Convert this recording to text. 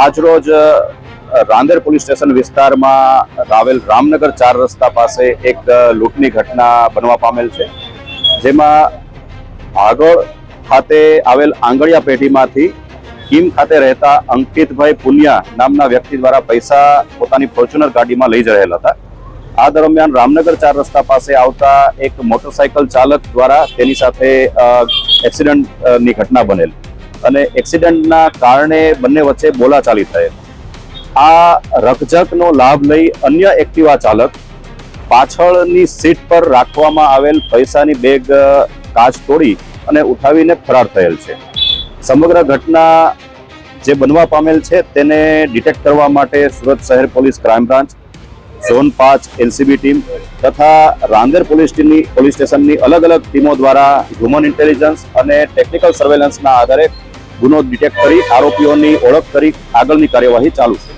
આજરોજ Rander police station વિસ્તારમાં આવેલ રામનગર 4 રસ્તા પાસે એક લૂંટની ઘટના બનવા પામેલ છે, જેમાં આગળ ખાતે આવેલ આંગળિયા પેઢીમાંથી કીમ ખાતે રહેતા અંકિતભાઈ પુનિયા નામના વ્યક્તિ દ્વારા પૈસા પોતાની ફોર્ચ્યુનર ગાડીમાં લઈ જઈ રહેલા હતા। આ દરમિયાન રામનગર 4 રસ્તા પાસે આવતા એક મોટરસાયકલ ચાલક દ્વારા તેની સાથે એક્સિડન્ટની ઘટના બનેલ અને એક્સિડન્ટના કારણે બંને વચ્ચે બોલાચાલી થયેલ। આ રકઝકનો લાભ લઈ અન્ય એક્ટિવા ચાલક પાછળની સીટ પર રાખવામાં આવેલ પૈસાની બેગ કાચ તોડી અને ઉઠાવીને ફરાર થયેલ છે। સમગ્ર ઘટના જે બનવા પામેલ છે તેને ડિટેક્ટ કરવા માટે સુરત શહેર police crime branch, zone 5 LCB team તથા રાંદેર પોલીસ સ્ટેશનની અલગ અલગ ટીમો દ્વારા હ્યુમન ઇન્ટેલિજન્સ અને ટેકનિકલ સર્વેલન્સના આધારે ગુનો ડિટેક્ટ કરી આરોપીઓની ઓળખ કરી આગળની કાર્યવાહી ચાલુ છે।